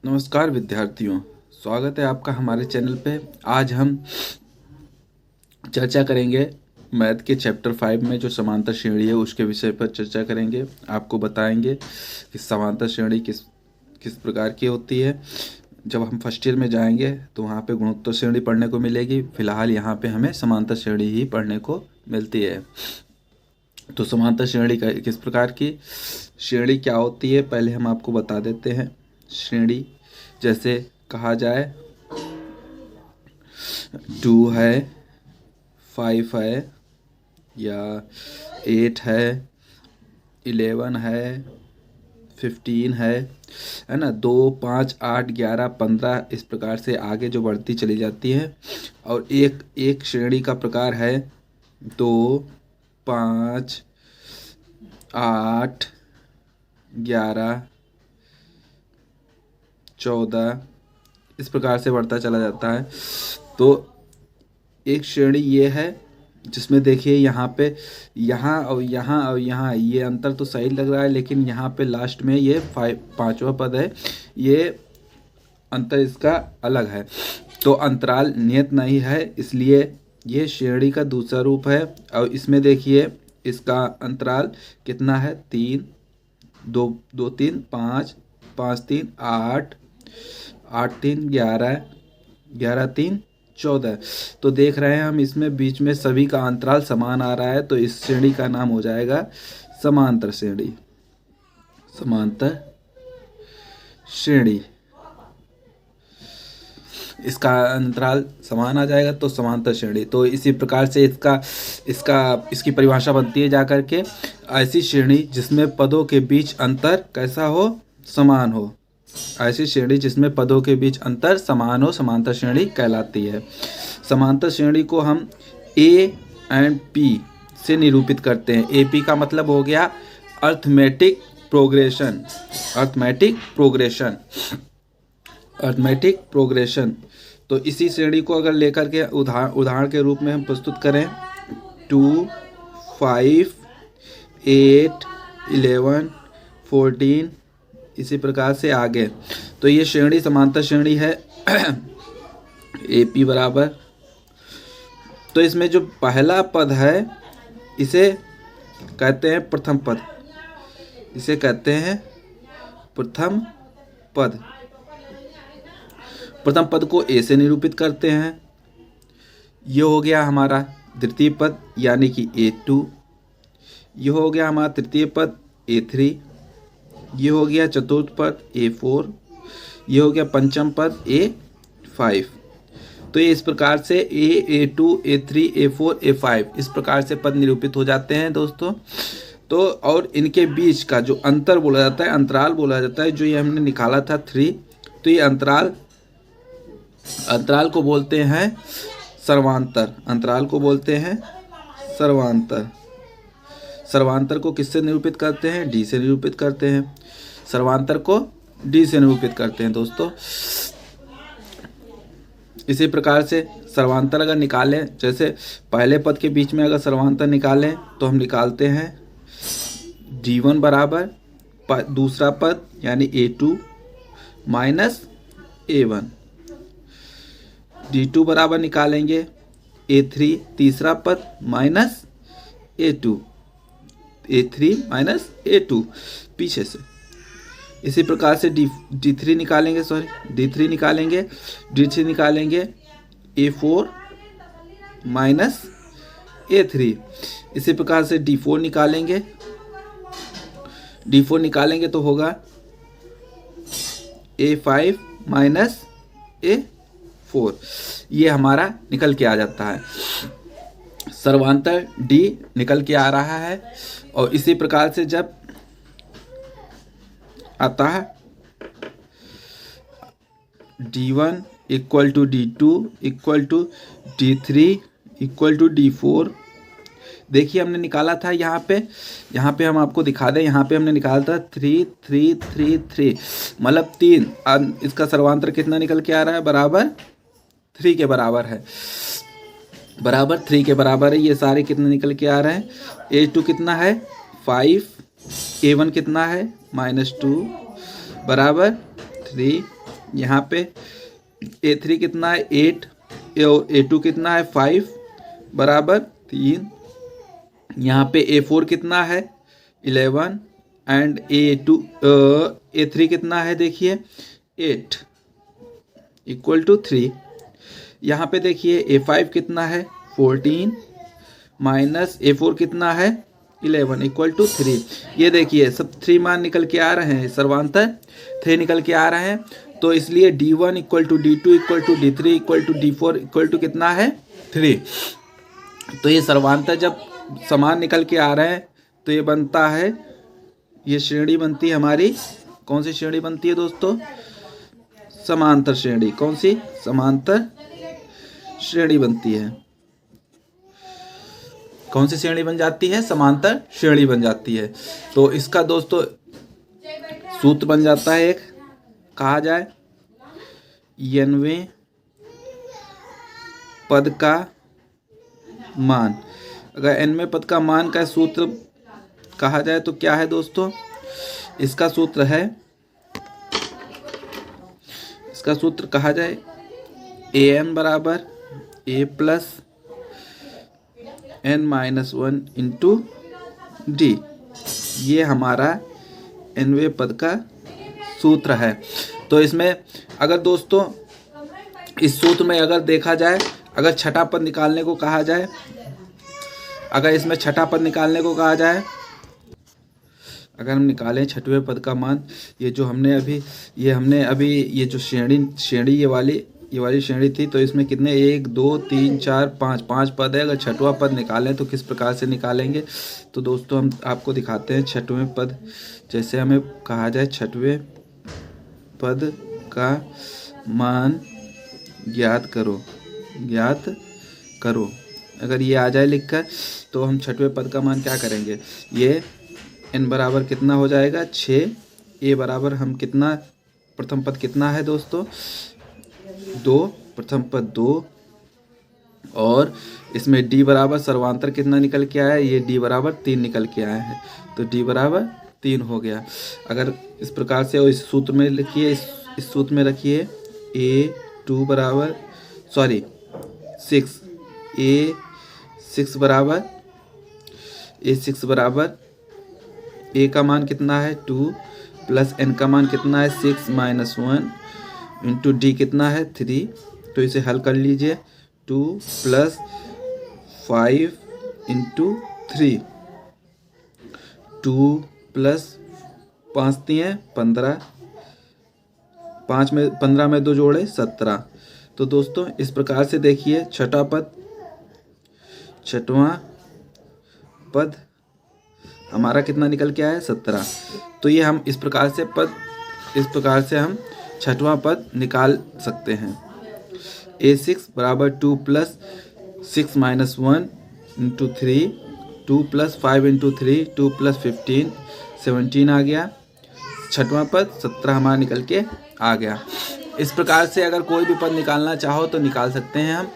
नमस्कार विद्यार्थियों, स्वागत है आपका हमारे चैनल पे। आज हम चर्चा करेंगे मैथ के चैप्टर 5 में जो समांतर श्रेणी है उसके विषय पर चर्चा करेंगे। आपको बताएंगे कि समांतर श्रेणी किस किस प्रकार की होती है। जब हम फर्स्ट ईयर में जाएंगे तो वहाँ पे गुणोत्तर श्रेणी पढ़ने को मिलेगी। फिलहाल यहाँ पे हमें समांतर श्रेणी ही पढ़ने को मिलती है। तो समांतर श्रेणी किस प्रकार की श्रेणी क्या होती है पहले हम आपको बता देते हैं। श्रेणी जैसे कहा जाए 2 है, 5 है या 8 है, 11 है, 15 है ना। 2, 5, 8, 11, 15 इस प्रकार से आगे जो बढ़ती चली जाती है। और एक श्रेणी का प्रकार है 2, 5, 8, 11, 14 इस प्रकार से बढ़ता चला जाता है। तो एक श्रेणी ये है जिसमें देखिए यहाँ पे यहाँ और यहाँ ये अंतर तो सही लग रहा है, लेकिन यहाँ पे लास्ट में ये 5वां पद है, ये अंतर इसका अलग है। तो अंतराल नियत नहीं है, इसलिए ये श्रेणी का दूसरा रूप है। और इसमें देखिए इसका अंतराल कितना है, 3, 2, 2, 3, 5, 5, 3, 8, 8, 3, 11, 11, 3, 14। तो देख रहे हैं हम इसमें बीच में सभी का अंतराल समान आ रहा है, तो इस श्रेणी का नाम हो जाएगा समांतर श्रेणी। समांतर श्रेणी, इसका अंतराल समान आ जाएगा तो समांतर श्रेणी। तो इसी प्रकार से इसकी परिभाषा बनती है जाकर के, ऐसी श्रेणी जिसमें पदों के बीच अंतर कैसा हो, समान हो। ऐसी श्रेणी जिसमें पदों के बीच अंतर समान हो समांतर श्रेणी कहलाती है। समांतर श्रेणी को हम ए एंड पी से निरूपित करते हैं। ए पी का मतलब हो गया arithmetic progression. Arithmetic progression, arithmetic progression. तो इसी श्रेणी को अगर लेकर के उदाहरण के रूप में हम प्रस्तुत करें 2, 5, 8, 11, 14 इसी प्रकार से आगे, तो ये श्रेणी समांतर श्रेणी है। ए पी बराबर, तो इसमें जो पहला पद है इसे कहते हैं प्रथम पद, इसे कहते हैं प्रथम पद। प्रथम पद को ए से निरूपित करते हैं। ये हो गया हमारा द्वितीय पद यानी कि A2। ये हो गया हमारा तृतीय पद A3। ये हो गया चतुर्थ पद A4। ये हो गया पंचम पद A5। तो ये इस प्रकार से A2, A3, A4, A5 इस प्रकार से पद निरूपित हो जाते हैं दोस्तों। तो और इनके बीच का जो अंतर बोला जाता है, अंतराल बोला जाता है, जो ये हमने निकाला था 3, तो ये अंतराल को बोलते हैं सर्वांतर। अंतराल को बोलते हैं सर्वांतर। सर्वांतर को किससे निरूपित करते हैं, डी से निरूपित करते हैं। सर्वांतर को डी से निरूपित करते हैं दोस्तों। इसी प्रकार से सर्वांतर अगर निकालें, जैसे पहले पद के बीच में अगर सर्वांतर निकालें तो हम निकालते हैं D1 बराबर दूसरा पद यानी A2 माइनस A1। D2 बराबर निकालेंगे A3 तीसरा पद minus A2, A3 minus A2 पीछे से। इसी प्रकार से D3 निकालेंगे, D3 निकालेंगे A4 माइनस A3। इसी प्रकार से D4 निकालेंगे तो होगा A5 माइनस A4। ये हमारा निकल के आ जाता है, सर्वांतर D निकल के आ रहा है। और इसी प्रकार से जब आता है D1 equal to D2 equal to D3 equal to D4। देखिए हमने निकाला था यहाँ पे हम आपको दिखा दें, यहाँ पे हमने निकाला था 3, 3, 3, 3 मतलब 3। इसका सर्वांतर कितना निकल के आ रहा है, बराबर 3 के बराबर है, बराबर 3 के बराबर है। ये सारे कितने निकल के आ रहे हैं, A2 कितना है 5, A1 कितना है -2 बराबर 3 यहाँ पे A3 कितना है 8 और A2 कितना है 5 बराबर 3। यहाँ पे A4 कितना है 11 एंड A3 कितना है देखिए 8 इक्वल टू 3। यहाँ पे देखिए A5 कितना है 14 माइनस A4 कितना है 11 इक्वल टू 3। ये देखिए सब 3 मान निकल के आ रहे हैं, सर्वांतर 3 निकल के आ रहे हैं। तो इसलिए D1 equal to D2 equal to D3 equal to D4 equal to कितना है 3। तो ये सर्वांतर जब समान निकल के आ रहे हैं तो ये बनता है, ये श्रेणी बनती है हमारी, कौन सी श्रेणी बनती है दोस्तों, समांतर श्रेणी। कौन सी, समांतर श्रेणी बनती है। कौन सी श्रेणी बन जाती है, समांतर श्रेणी बन जाती है। तो इसका दोस्तों सूत्र बन जाता है, एक कहा जाए nवें पद का मान। अगर nवें पद का मान का सूत्र कहा जाए तो क्या है दोस्तों, इसका सूत्र है, इसका सूत्र कहा जाए an बराबर a plus n-1 into D. ये हमारा nवें पद का सूत्र है। तो इसमें अगर दोस्तों इस सूत्र में अगर देखा जाए, अगर छठा पद निकालने को कहा जाए, अगर इसमें छठा पद निकालने को कहा जाए, अगर हम निकालें छठवें पद का मान, ये जो हमने अभी ये जो श्रेणी ये वाली श्रेणी थी, तो इसमें कितने 1 2 3 4 5 पद है। अगर छठवां पद निकालें तो किस प्रकार से निकालेंगे, तो दोस्तों हम आपको दिखाते हैं छठवें पद। जैसे हमें कहा जाए छठवें पद का मान ज्ञात करो, अगर ये आ जाए लिखकर, तो हम छठवें पद का मान क्या करेंगे, ये n बराबर कितना हो जाएगा 6, a बराबर हम कितना, प्रथम पद कितना है दोस्तों 2, प्रथम पद 2, और इसमें d बराबर सर्वांतर कितना निकल के आया है, ये d बराबर 3 निकल के आया है, तो d बराबर 3 हो गया। अगर इस प्रकार से, और इस सूत्र में लिखिए, इस सूत्र में रखिए A2 बराबर 6, A6 बराबर a का मान कितना है 2 प्लस n का मान कितना है 6 माइनस 1 इंटू डी कितना है 3। तो इसे हल कर लीजिए, 2 प्लस 5 इंटू 3, 2 प्लस 5 दिए 15, 15 में 2 जोड़े 17। तो दोस्तों इस प्रकार से देखिए छठवां पद हमारा कितना निकल के आया है 17। तो ये हम इस प्रकार से हम छठवां पद निकाल सकते हैं। A6 बराबर 2 plus 6 minus 1 into 3, 2 plus 5 into 3, 2 plus 15 17 आ गया। छठवां पद 17 हमारा निकल के आ गया। इस प्रकार से अगर कोई भी पद निकालना चाहो तो निकाल सकते हैं हम।